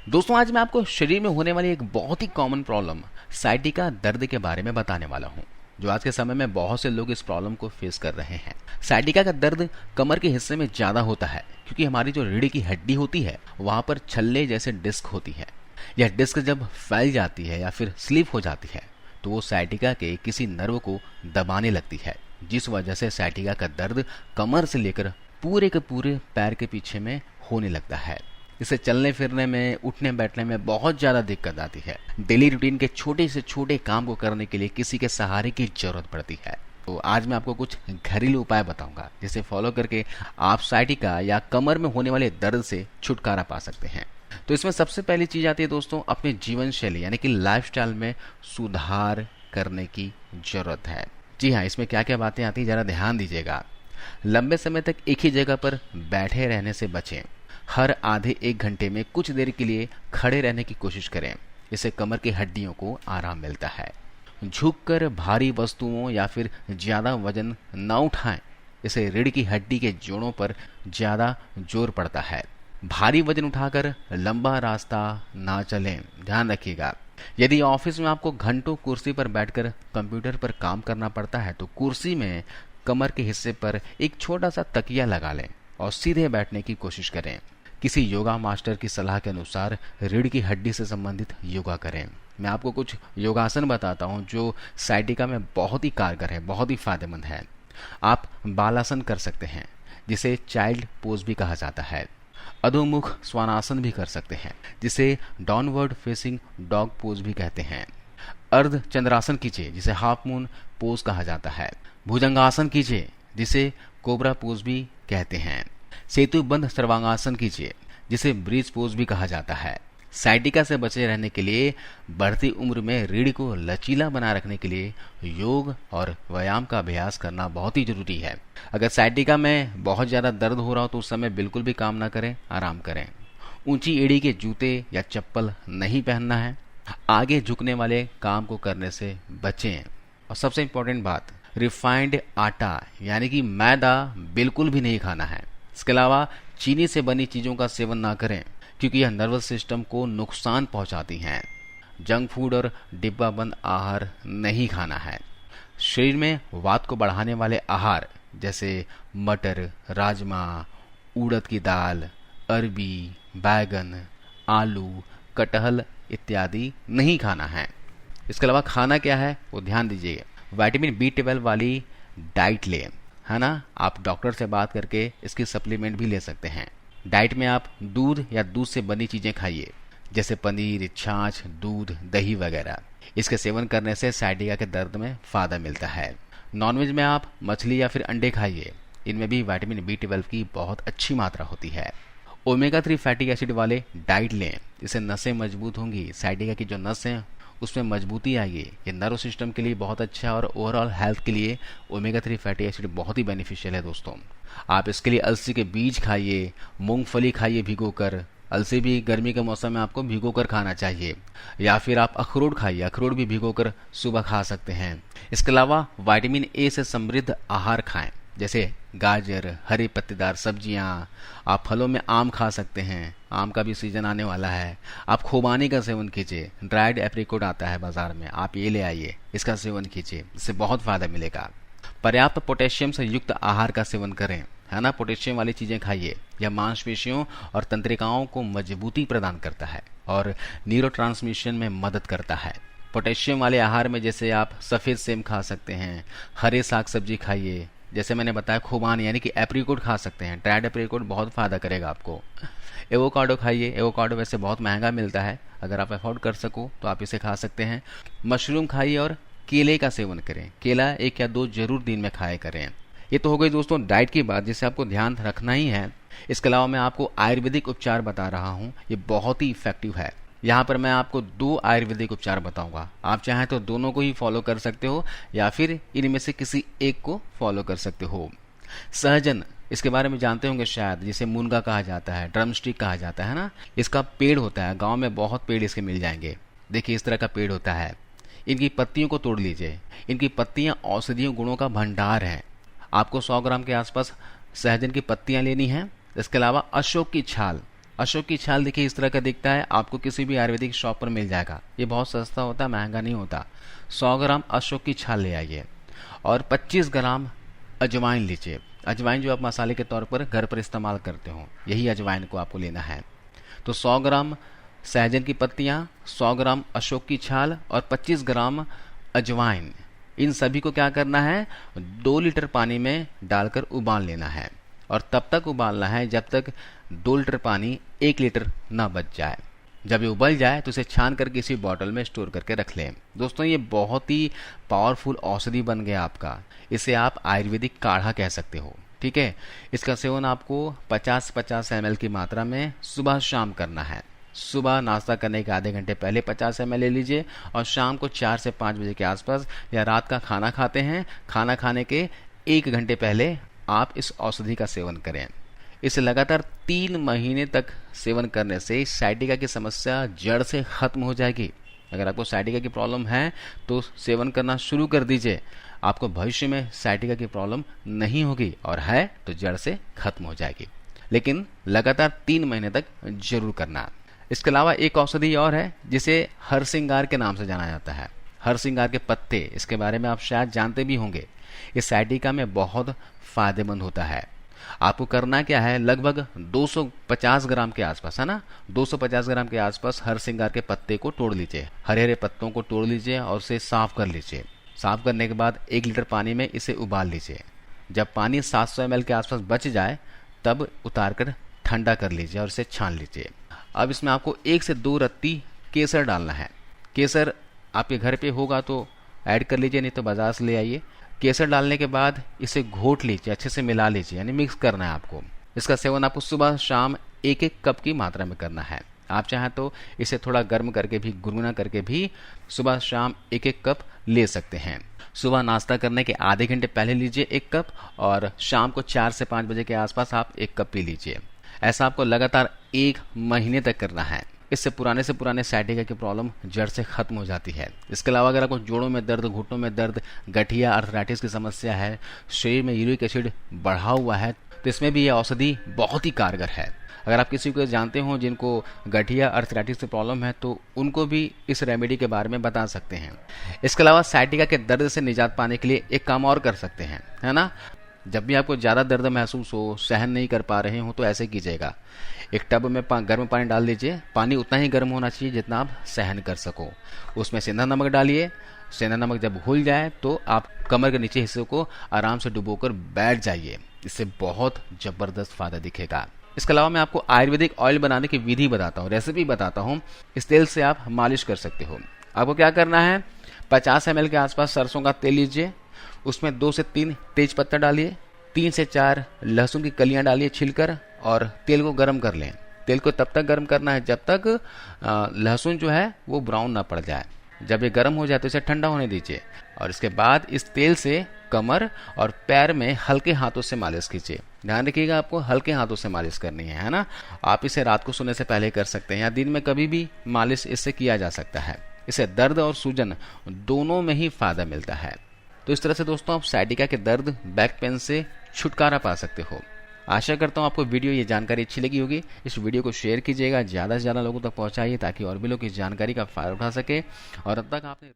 दोस्तों आज मैं आपको शरीर में होने वाली एक बहुत ही कॉमन प्रॉब्लम साइटिका दर्द के बारे में बताने वाला हूँ, जो आज के समय में बहुत से लोग इस प्रॉब्लम को फेस कर रहे हैं। साइटिका का दर्द कमर के हिस्से में ज्यादा होता है क्योंकि हमारी जो रीढ़ की हड्डी होती है वहां पर छल्ले जैसे डिस्क होती है। यह डिस्क जब फैल जाती है या फिर स्लिप हो जाती है तो वो साइटिका के किसी नर्व को दबाने लगती है, जिस वजह से साइटिका का दर्द कमर से लेकर पूरे के पूरे पैर के पीछे में होने लगता है। इसे चलने फिरने में, उठने बैठने में बहुत ज्यादा दिक्कत आती है। डेली रूटीन के छोटे से छोटे काम को करने के लिए किसी के सहारे की जरूरत पड़ती है। तो आज मैं आपको कुछ घरेलू उपाय बताऊंगा जिसे फॉलो करके आप साइटिका या कमर में होने वाले दर्द से छुटकारा पा सकते हैं। तो इसमें सबसे पहली चीज आती है दोस्तों, अपने जीवन शैली यानी कि लाइफस्टाइल में सुधार करने की जरूरत है। जी हाँ, इसमें क्या क्या बातें आती है जरा ध्यान दीजिएगा। लंबे समय तक एक ही जगह पर बैठे रहने से बचें। हर आधे एक घंटे में कुछ देर के लिए खड़े रहने की कोशिश करें, इससे कमर की हड्डियों को आराम मिलता है। झुककर भारी वस्तुओं या फिर ज्यादा वजन न उठाएं, इससे रीढ़ की हड्डी के जोड़ों पर ज्यादा जोर पड़ता है। भारी वजन उठाकर लंबा रास्ता ना चलें, ध्यान रखिएगा। यदि ऑफिस में आपको घंटों कुर्सी पर बैठकर कंप्यूटर पर काम करना पड़ता है तो कुर्सी में कमर के हिस्से पर एक छोटा सा तकिया लगा लें और सीधे बैठने की कोशिश करें। किसी योगा मास्टर की सलाह के अनुसार रीढ़ की हड्डी से संबंधित योगा करें। मैं आपको कुछ योगासन बताता हूं जो साइटिका में बहुत ही कारगर है, बहुत ही फायदेमंद है। आप बालासन कर सकते हैं, जिसे चाइल्ड पोज भी कहा जाता है। अधोमुख स्वानासन भी कर सकते हैं, जिसे डाउनवर्ड फेसिंग डॉग पोज भी कहते हैं। अर्ध चंद्रासन कीजिए, जिसे हाफ मून पोज कहा जाता है। भुजंगासन कीजिए, जिसे कोबरा पोज भी कहते हैं। सेतु बंद सर्वांगासन कीजिए, जिसे ब्रिज पोज भी कहा जाता है। साइटिका से बचे रहने के लिए बढ़ती उम्र में रीढ़ को लचीला बना रखने के लिए योग और व्यायाम का अभ्यास करना बहुत ही जरूरी है। अगर साइटिका में बहुत ज्यादा दर्द हो रहा हो तो उस समय बिल्कुल भी काम ना करें, आराम करें। ऊंची एड़ी के जूते या चप्पल नहीं पहनना है। आगे झुकने वाले काम को करने से बचें। और सबसे इंपॉर्टेंट बात, रिफाइंड आटा यानी कि मैदा बिल्कुल भी नहीं खाना है। इसके अलावा चीनी से बनी चीजों का सेवन ना करें क्योंकि यह नर्वस सिस्टम को नुकसान पहुंचाती हैं। जंक फूड और डिब्बाबंद आहार नहीं खाना है। शरीर में वात को बढ़ाने वाले आहार जैसे मटर, राजमा, उड़द की दाल, अरबी, बैगन, आलू, कटहल इत्यादि नहीं खाना है। इसके अलावा खाना क्या है वो ध्यान दीजिए। विटामिन B12 वाली डाइट लें, है ना। आप डॉक्टर से बात करके इसकी सप्लीमेंट भी ले सकते हैं। डाइट में आप दूध या दूध से बनी चीजें खाइए, जैसे पनीर, छाछ, दूध, दही वगैरह। इसके सेवन करने से साइटिका के दर्द में फायदा मिलता है। नॉनवेज में आप मछली या फिर अंडे खाइए, इनमें भी विटामिन B12 की बहुत अच्छी मात्रा होती है। ओमेगा 3 फैटी एसिड वाले डाइट लें, इससे नसें मजबूत होंगी। साइटिका की जो नस है उसमें मजबूती आएगी। ये नर्व सिस्टम के लिए बहुत अच्छा है और ओवरऑल हेल्थ के लिए ओमेगा 3 फैटी एसिड बहुत ही बेनिफिशियल है दोस्तों। आप इसके लिए अलसी के बीज खाइए, मूंगफली खाइए भिगोकर। अलसी भी गर्मी के मौसम में आपको भिगोकर खाना चाहिए। या फिर आप अखरोट खाइए, अखरोट भी भिगोकर सुबह खा सकते हैं। इसके अलावा विटामिन ए से समृद्ध आहार खाएं, जैसे गाजर, हरी पत्तेदार सब्जियां। आप फलों में आम खा सकते हैं, आम का भी सीजन आने वाला है। आप खुबानी का सेवन कीजिए, ड्राइड एप्रिकॉट आता है बाजार में, आप ये ले आइए, इसका सेवन कीजिए, इससे बहुत फायदा मिलेगा। पर्याप्त पोटेशियम से युक्त आहार का सेवन करें, है ना। पोटेशियम वाली चीजें खाइए, यह मांसपेशियों और तंत्रिकाओं को मजबूती प्रदान करता है और न्यूरोट्रांसमिशन में मदद करता है। पोटेशियम वाले आहार में जैसे आप सफेद सेम खा सकते हैं, हरे साग सब्जी खाइए, जैसे मैंने बताया खुबानी यानी कि एप्रिकॉट खा सकते हैं। ड्राइड एप्रिकॉट बहुत फायदा करेगा आपको। एवोकाडो खाइए, एवोकाडो वैसे बहुत महंगा मिलता है, अगर आप अफोर्ड कर सको तो आप इसे खा सकते हैं। मशरूम खाइए और केले का सेवन करें, केला 1 या 2 जरूर दिन में खाया करें। ये तो हो गई दोस्तों डाइट की बात, जिसे आपको ध्यान रखना ही है। इसके अलावा मैं आपको आयुर्वेदिक उपचार बता रहा हूँ, ये बहुत ही इफेक्टिव है। यहाँ पर मैं आपको 2 आयुर्वेदिक उपचार बताऊंगा। आप चाहें तो दोनों को ही फॉलो कर सकते हो या फिर इनमें से किसी एक को फॉलो कर सकते हो। सहजन, इसके बारे में जानते होंगे शायद, जिसे मुनगा कहा जाता है, ड्रमस्टिक कहा जाता है ना। इसका पेड़ होता है, गांव में बहुत पेड़ इसके मिल जाएंगे। देखिए इस तरह का पेड़ होता है। इनकी पत्तियों को तोड़ लीजिए। इनकी पत्तियां औषधीय गुणों का भंडार है। आपको 100 ग्राम के आसपास सहजन की पत्तियां लेनी है। इसके अलावा अशोक की छाल, अशोक की छाल देखिए इस तरह का दिखता है, आपको किसी भी आयुर्वेदिक शॉप पर मिल जाएगा। ये बहुत सस्ता होता है, महंगा नहीं होता। 100 ग्राम अशोक की छाल ले आइए और 25 ग्राम अजवाइन लीजिए। अजवाइन जो आप मसाले के तौर पर घर पर इस्तेमाल करते हो, यही अजवाइन को आपको लेना है। तो 100 ग्राम सहजन की पत्तियाँ, 100 ग्राम अशोक की छाल और 25 ग्राम अजवाइन, इन सभी को क्या करना है, 2 लीटर पानी में डालकर उबाल लेना है। और तब तक उबालना है जब तक 2 लीटर पानी 1 लीटर ना बच जाए। जब ये उबल जाए तो इसे छान कर किसी बॉटल में स्टोर करके रख लें। दोस्तों, ये बहुत ही पावरफुल औषधि बन गया आपका। इसे आप आयुर्वेदिक काढ़ा कह सकते हो। ठीक है, इसका सेवन आपको 50-50 ml की मात्रा में सुबह शाम करना है। सुबह नाश्ता करने के आधे घंटे पहले 50 ml ले लीजिए और शाम को 4 से 5 बजे के आसपास, या रात का खाना खाते हैं, खाना खाने के 1 घंटे पहले आप इस औषधि का सेवन करें। इसे लगातार 3 महीने तक सेवन करने से साइटिका की समस्या जड़ से खत्म हो जाएगी। अगर आपको साइटिका की प्रॉब्लम है तो सेवन करना शुरू कर दीजिए, आपको भविष्य में साइटिका की प्रॉब्लम नहीं होगी, और है तो जड़ से खत्म हो जाएगी। लेकिन लगातार 3 महीने तक जरूर करना। इसके अलावा एक औषधि और है जिसे हरसिंगार के नाम से जाना जाता है। हरसिंगार के पत्ते, इसके बारे में आप शायद जानते भी होंगे। ये साइटिका में बहुत फायदेमंद होता है। आपको करना क्या है, लगभग 250 ग्राम के आसपास, है ना, 250 ग्राम के आसपास हरसिंगार के पत्ते को तोड़ लीजिए। हरे हरे पत्तों को तोड़ लीजिए और उसे साफ कर लीजिए। साफ करने के बाद 1 लीटर पानी में इसे उबाल लीजिए। जब पानी 700 ml के आसपास बच जाए तब उतार कर ठंडा कर लीजिए और इसे छान लीजिए। अब इसमें आपको 1 से 2 रत्ती केसर डालना है। केसर आपके घर पे होगा तो ऐड कर लीजिए, नहीं तो बाजार से ले आइए। केसर डालने के बाद इसे घोट लीजिए, अच्छे से मिला लीजिए, यानी मिक्स करना है आपको। इसका सेवन आपको सुबह शाम 1-1 कप की मात्रा में करना है। आप चाहें तो इसे थोड़ा गर्म करके भी, गुनगुना करके भी सुबह शाम 1-1 कप ले सकते हैं। सुबह नाश्ता करने के आधे घंटे पहले लीजिए 1 कप, और शाम को 4 से 5 बजे के आसपास आप 1 कप पी लीजिए। ऐसा आपको लगातार 1 महीने तक करना है। इससे पुराने साइटिका की प्रॉब्लम जड़ से खत्म हो जाती है। इसके अलावा अगर आपको जोड़ों में दर्द, घुटनों में दर्द, गठिया, अर्थराइटिस की समस्या है, शरीर में यूरिक एसिड बढ़ा हुआ है, तो इसमें भी यह औषधि बहुत ही कारगर है। अगर आप किसी को जानते हो जिनको गठिया, अर्थराइटिस की प्रॉब्लम है, तो उनको भी इस रेमेडी के बारे में बता सकते हैं। इसके अलावा साइटिका के दर्द से निजात पाने के लिए एक काम और कर सकते हैं, है ना। जब भी आपको ज़्यादा दर्द महसूस हो, सहन नहीं कर पा रहे हो, तो ऐसे कीजिएगा। एक टब में गर्म पानी डाल दीजिए। पानी उतना ही गर्म होना चाहिए जितना आप सहन कर सको। उसमें सेंधा नमक डालिए। सेंधा नमक जब घुल जाए तो आप कमर के नीचे हिस्से को आराम से डुबोकर बैठ जाइए। इससे बहुत ज़बरदस्त फायदा दिखेगा। इसके अलावा मैं आपको आयुर्वेदिक ऑयल बनाने की विधि बताता हूँ, रेसिपी बताता हूँ। इस तेल से आप मालिश कर सकते हो। आपको क्या करना है, 50 ml के आसपास सरसों का तेल लीजिए। उसमें 2 से 3 तेज पत्ता डालिए, 3 से 4 लहसुन की कलियां डालिए छिलकर, और तेल को गर्म कर लें। तेल को तब तक गर्म करना है जब तक लहसुन जो है वो ब्राउन ना पड़ जाए। जब ये गर्म हो जाए तो इसे ठंडा होने दीजिए, और इसके बाद इस तेल से कमर और पैर में हल्के हाथों से मालिश कीजिए। ध्यान रखिएगा, आपको हल्के हाथों से मालिश करनी है ना। आप इसे रात को सोने से पहले कर सकते हैं या दिन में कभी भी मालिश इससे किया जा सकता है। इससे दर्द और सूजन दोनों में ही फायदा मिलता है। तो इस तरह से दोस्तों आप साइटिका के दर्द, बैक पेन से छुटकारा पा सकते हो। आशा करता हूँ आपको वीडियो, ये जानकारी अच्छी लगी होगी। इस वीडियो को शेयर कीजिएगा, ज़्यादा से ज़्यादा लोगों तक पहुँचाइए ताकि और भी लोग इस जानकारी का फायदा उठा सके। और अब तक आपने